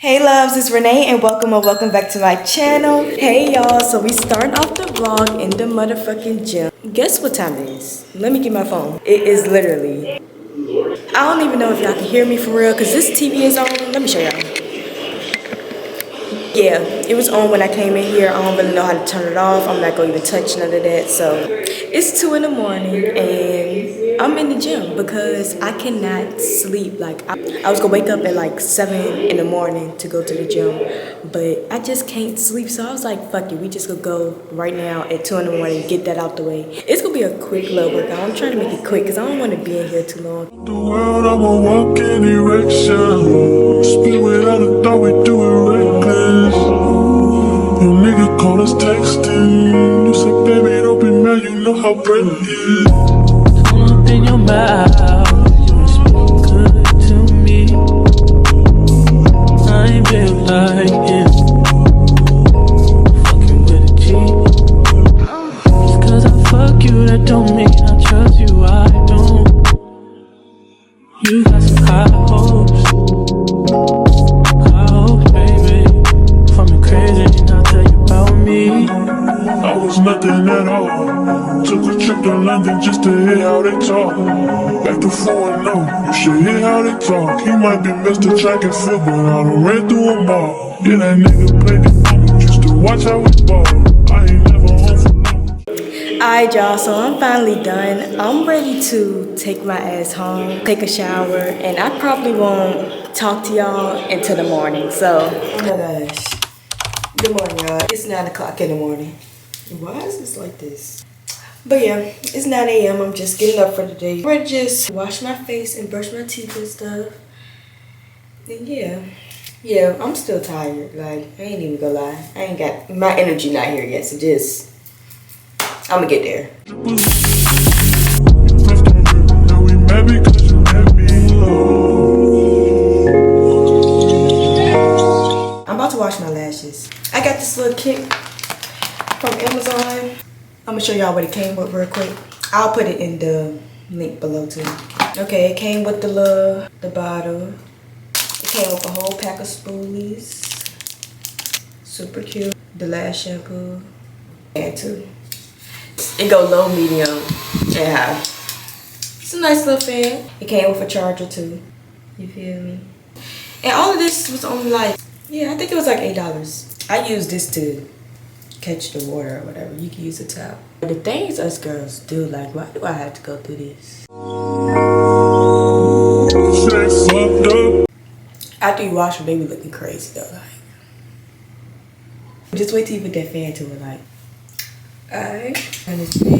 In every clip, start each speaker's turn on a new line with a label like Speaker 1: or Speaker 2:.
Speaker 1: Hey loves, it's Renee and welcome back to my channel. Hey y'all, so we starting off the vlog in the motherfucking gym. Guess what time it is? Let me get my phone. It is literally, I don't even know if y'all can hear me for real because this TV is on. Let me show y'all. Yeah, it was on when I came in here. I don't really know how to turn it off. I'm not gonna even touch none of that. So it's 2 in the morning and I'm in the gym because I cannot sleep. Like I was gonna wake up at like 7 in the morning to go to the gym, but I just can't sleep. So I was like, fuck it, we just gonna go right now at 2 in the morning, get that out the way. It's gonna be a quick little workout. I'm trying to make it quick because I don't want to be in here too long.
Speaker 2: The world, I'm a walking erection. Spin without a thought, we do it reckless. Your nigga call us texting. You say, baby, don't be mad, you know how bread is. Up in your mouth, you speak good to me. I ain't built like it. Fucking with a G. Just cause I fuck you, that don't mean I trust you, I don't. You got some high hopes, baby. From the crazy, I'll tell you about me. I was nothing at all. Took a trip to London just to hear how they talk. Back to 4-0, you should hear how they talk. He might be Mr. Track and Field, but I done ran through them all. Yeah, that nigga played the game just to watch how we ball. I ain't never home for long.
Speaker 1: Alright y'all, so I'm finally done. I'm ready to take my ass home, take a shower, and I probably won't talk to y'all until the morning. So, oh my gosh. Good morning y'all. It's 9 o'clock in the morning. Why is this like this? But yeah, it's 9 a.m. I'm just getting up for the day. I'm ready to just wash my face and brush my teeth and stuff. And yeah, I'm still tired. Like, I ain't even gonna lie. I ain't got, my energy not here yet, so just, I'm gonna get there. I'm about to wash my lashes. I got this little kit from Amazon. I'm gonna show y'all what it came with real quick. I'll put it in the link below too. Okay, it came with the bottle. It came with a whole pack of spoolies. Super cute. The lash shampoo. And too. It go low, medium, and high. It's a nice little fan. It came with a charger too. You feel me? And all of this was only like, yeah, I think it was like $8. I used this to catch the water or whatever. You can use a towel. The things us girls do, like, why do I have to go through this? After you wash them, they be looking crazy though. Like, just wait till you put that fan to it. Like, alright, and this fan.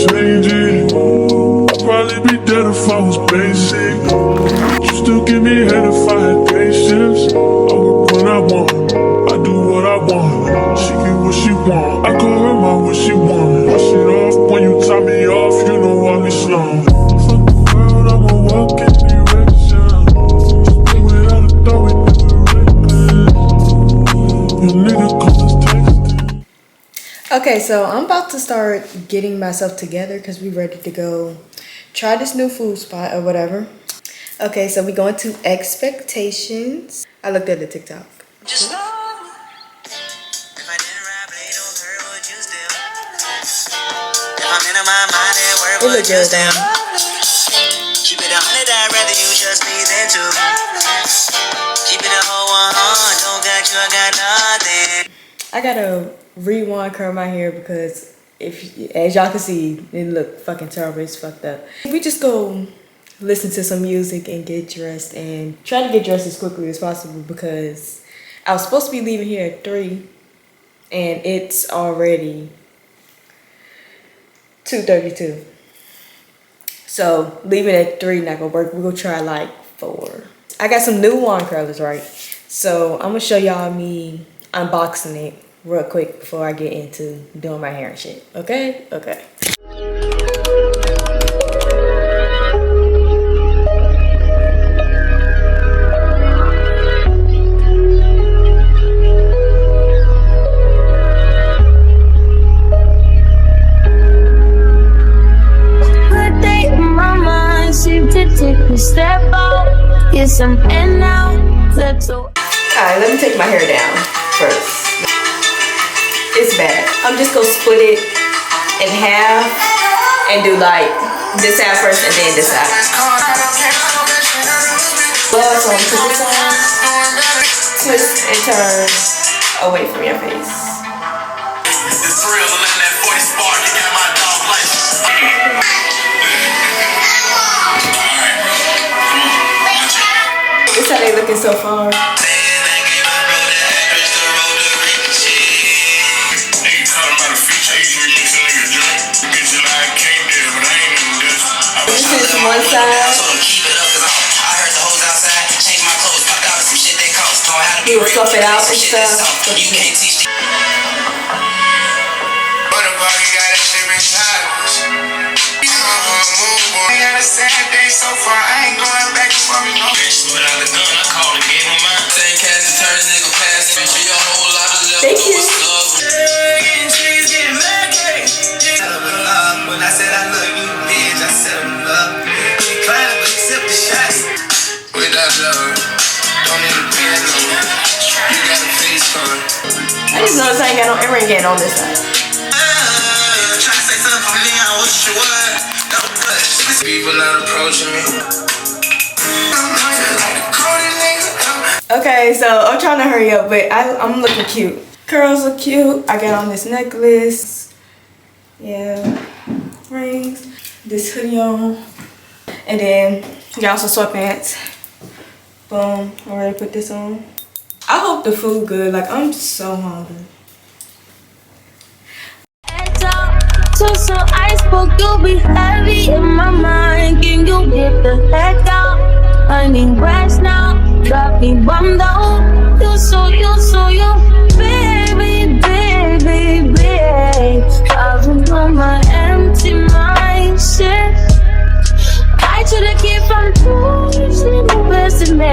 Speaker 2: Changing, I'd probably be dead if I was basic. You still give me head if I had patience. I work when I want, I do what I want. She get what she want, I call her my what she want. Wash it off when you tie me off, you know I'll be slow. Fuck the world, I'm a walking erection. Spin without a thought, we do it reckless. Your nigga call us texting.
Speaker 1: Okay, so I'm about to start getting myself together because we ready to go try this new food spot or whatever. Okay, so we going to Expectations. I looked at the TikTok.
Speaker 3: Just know if I didn't rap, they don't hurt, would you still? If I'm in my mind, then where would you still? Keep it 100, I'd rather you trust me than to. Keep it a whole 100, don't got you, I got nothing.
Speaker 1: I gotta rewind curl my hair because as y'all can see, it look fucking terrible. It's fucked up. We just go listen to some music and get dressed and try to get dressed as quickly as possible because I was supposed to be leaving here at 3 and it's already 2:32. So leaving at 3 not gonna work. We're gonna try like 4. I got some new wand curlers, right? So I'm gonna show y'all me unboxing it real quick before I get into doing my hair and shit. Okay? Okay.
Speaker 4: Good day in my mind, seem to take a step out. Yes, I'm in now. So
Speaker 1: alright, let me take my hair down first. It's bad. I'm just gonna split it in half and do like this half first and then this half. Gloves on, put this on, twist and turn away from your face. This how they looking so far. This is one side. We will fluff it out and stuff. Thank you. When I said I love you, bitch, I said I'm love. You trying to accept the shots. Without love, don't need a pen. You got a face on. I just noticed I ain't got no earring yet on this side. Trying to say something for me, I wish you would. People not approaching me. Okay, so I'm trying to hurry up, but I'm looking cute. Curls look cute. I got on this necklace. Yeah. Rings. This hoodie on. And then got some sweatpants. Boom. I'm ready to put this on. I hope the food good. Like, I'm just so hungry.
Speaker 4: So I spoke, you'll be heavy in my mind. Can you get the heck out? I need rest now. Got me bummed out. You baby, baby, baby. I've been on my empty mindset. I should've kept from losing the best of me.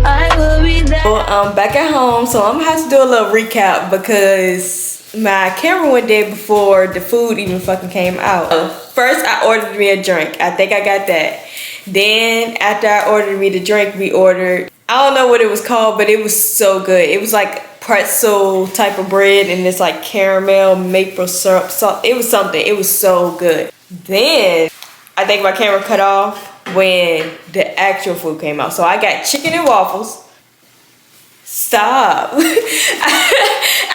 Speaker 4: I will be there.
Speaker 1: Well, I'm back at home, so I'm gonna have to do a little recap because my camera went dead before the food even fucking came out. First, I ordered me a drink. I think I got that. Then, after I ordered me the drink, we ordered, I don't know what it was called, but it was so good. It was like pretzel type of bread and it's like caramel, maple syrup, salt. It was something. It was so good. Then, I think my camera cut off when the actual food came out. So I got chicken and waffles. Stop.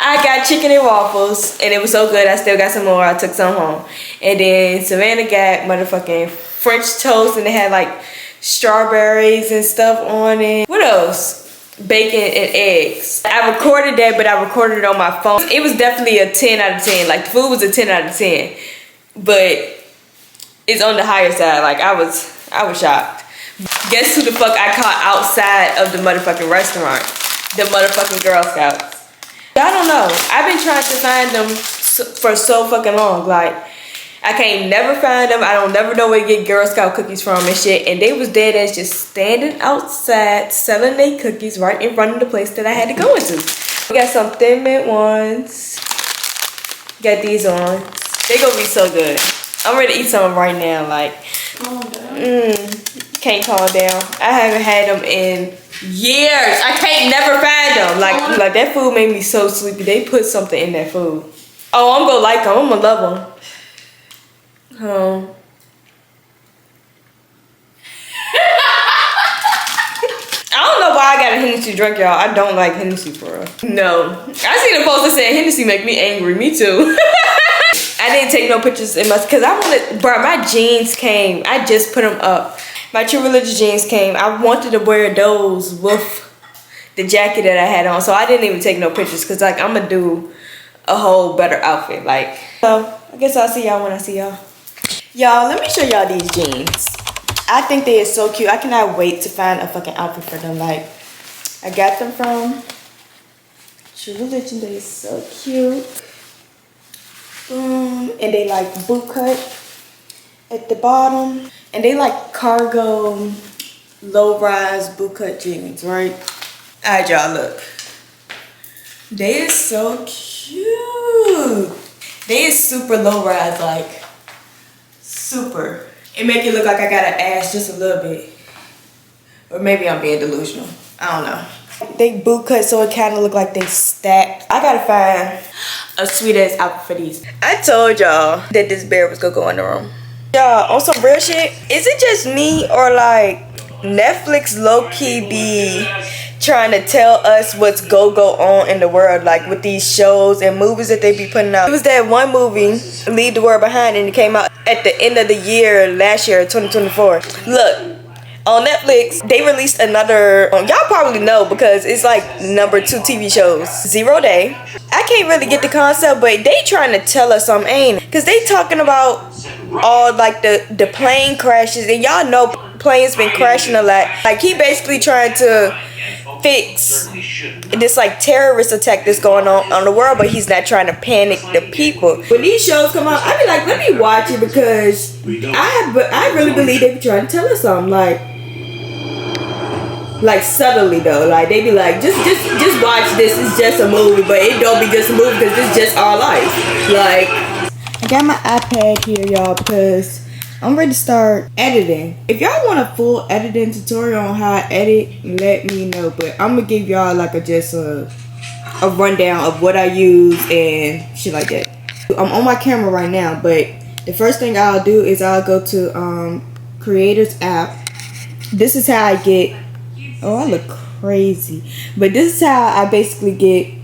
Speaker 1: I got chicken and waffles and it was so good. I still got some more. I took some home. And then Savannah got motherfucking French toast and it had like strawberries and stuff on it. What else? Bacon and eggs. I recorded that, but I recorded it on my phone. It was definitely a 10 out of 10. Like the food was a 10 out of 10. But it's on the higher side. Like I was shocked. Guess who the fuck I caught outside of the motherfucking restaurant? The motherfucking Girl Scouts. I don't know. I've been trying to find them for so fucking long. Like, I can't never find them. I don't never know where to get Girl Scout cookies from and shit. And they was dead as just standing outside selling their cookies right in front of the place that I had to go into. We got some Thin Mint ones. Got these on. They gonna be so good. I'm ready to eat some right now. Like, can't calm down. I haven't had them in years. I can't never find them. Like that food made me so sleepy. They put something in that food. Oh, I'm gonna like them. I'm gonna love them. I don't know why I got a Hennessy drink, y'all. I don't like Hennessy for real. No. I seen a post that said Hennessy make me angry. Me too. I didn't take no pictures in my, cause I wanted, bro, my jeans came. I just put them up. My True Religion jeans came. I wanted to wear those with the jacket that I had on. So I didn't even take no pictures cause like I'm gonna do a whole better outfit. Like, so I guess I'll see y'all when I see y'all. Y'all, let me show y'all these jeans. I think they are so cute. I cannot wait to find a fucking outfit for them. Like, I got them from True Religion. They are so cute. And they like boot cut at the bottom. And they like cargo, low-rise boot cut jeans, right? Alright, y'all, look. They are so cute. They is super low-rise, like, super. It make it look like I got an ass just a little bit. Or maybe I'm being delusional. I don't know. They boot cut so it kind of look like they stacked. I gotta find a sweet ass outfit for these. I told y'all that this bear was gonna go in the room. Y'all, on some real shit, is it just me or like Netflix low-key be trying to tell us what's go on in the world, like with these shows and movies that they be putting out? It was that one movie, Leave the World Behind, and it came out at the end of the year, last year, 2024. Look, on Netflix, they released another, y'all probably know because it's like #2 TV shows, 0 Day. I can't really get the concept, but they trying to tell us something, ain't? Because they talking about all like the plane crashes, and y'all know planes been crashing a lot. Like he basically trying to fix this like terrorist attack that's going on the world, but he's not trying to panic the people. When these shows come out, I be like, let me watch it because I really believe they be trying to tell us something, like subtly though. Like they be like, just watch this. It's just a movie, but it don't be just a movie because it's just our life. Like I got my iPad here, y'all, because I'm ready to start editing. If y'all want a full editing tutorial on how I edit, let me know. But I'm gonna give y'all like a rundown of what I use and shit like that. I'm on my camera right now, but the first thing I'll do is I'll go to Creators app. This is how I get, oh I look crazy, but this is how I basically get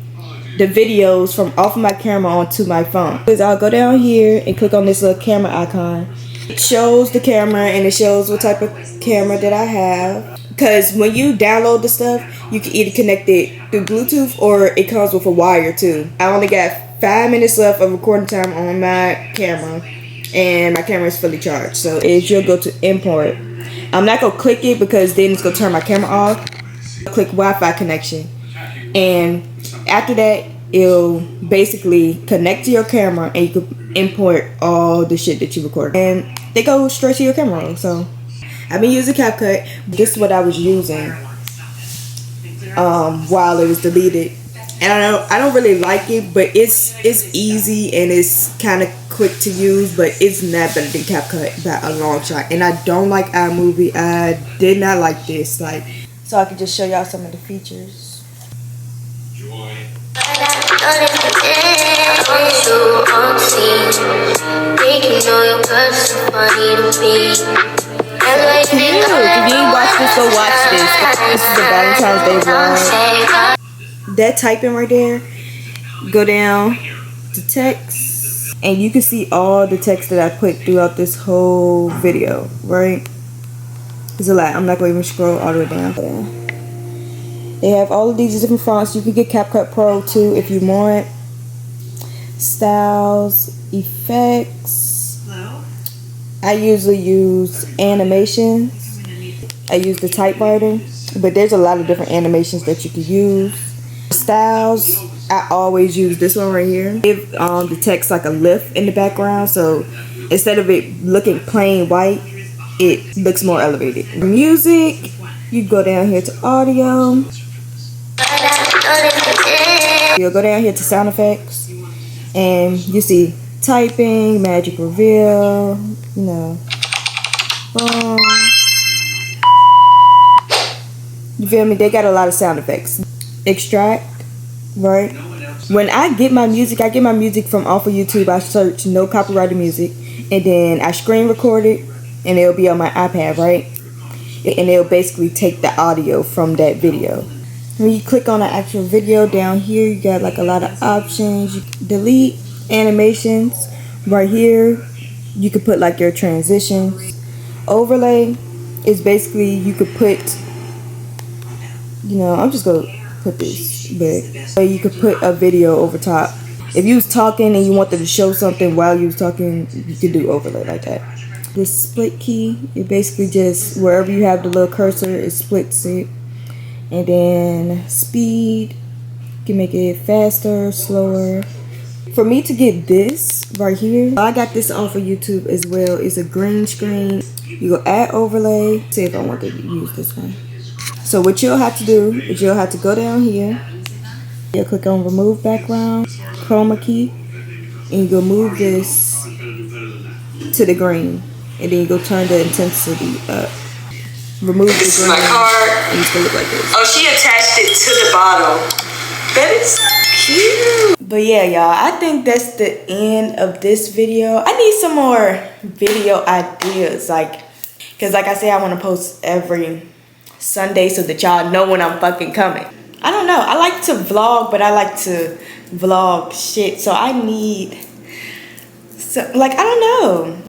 Speaker 1: the videos from off of my camera onto my phone. Because I'll go down here and click on this little camera icon. It shows the camera and it shows what type of camera that I have. Because when you download the stuff, you can either connect it through Bluetooth or it comes with a wire too. I only got 5 minutes left of recording time on my camera, and my camera is fully charged. So you'll go to import. I'm not gonna click it because then it's gonna turn my camera off. Click Wi-Fi connection, and after that it'll basically connect to your camera and you can import all the shit that you recorded and they go straight to your camera roll. So I've been using CapCut. This is what I was using while it was deleted, and I don't really like it, but it's easy and it's kind of quick to use, but it's not better than CapCut by a long shot. And I don't like iMovie. I did not like this, like, so I can just show y'all some of the features. If you didn't watch this, go watch this. This is the Valentine's Day vlog. That typing right there, go down to text, and you can see all the text that I put throughout this whole video, right? It's a lot. I'm not going to even scroll all the way down. They have all of these different fonts. You can get CapCut Pro too if you want. Styles, effects. I usually use animations. I use the typewriter, but there's a lot of different animations that you can use. Styles, I always use this one right here. Give the text like a lift in the background, so instead of it looking plain white, it looks more elevated. Music, you go down here to audio. You'll go down here to sound effects, and you see typing, magic reveal, you know. You feel me? They got a lot of sound effects. Extract, right? When I get my music from off of YouTube. I search no copyrighted music, and then I screen record it, and it'll be on my iPad, right? And it'll basically take the audio from that video. When you click on the actual video down here, you got like a lot of options. You can delete animations right here. You could put like your transitions. Overlay is basically you could put, you know, I'm just gonna put this, but you could put a video over top. If you was talking and you wanted to show something while you was talking, you could do overlay like that. This split key, it basically just wherever you have the little cursor, it splits it. And then speed, you can make it faster, slower. For me to get this right here, I got this off of YouTube as well. It's a green screen. You go add overlay. See if I want to use this one. So what you'll have to do is you'll have to go down here. You'll click on remove background, chroma key, and you go move this to the green. And then you go turn the intensity up. remove the
Speaker 5: This is
Speaker 1: green.
Speaker 5: my card.
Speaker 1: And it's gonna look like this.
Speaker 5: Oh, she attached it to the bottle. That is cute.
Speaker 1: But yeah, y'all, I think that's the end of this video. I need some more video ideas, like, cause like I say, I want to post every Sunday so that y'all know when I'm fucking coming. I don't know. I like to vlog, but I like to vlog shit. So I need, like, I don't know.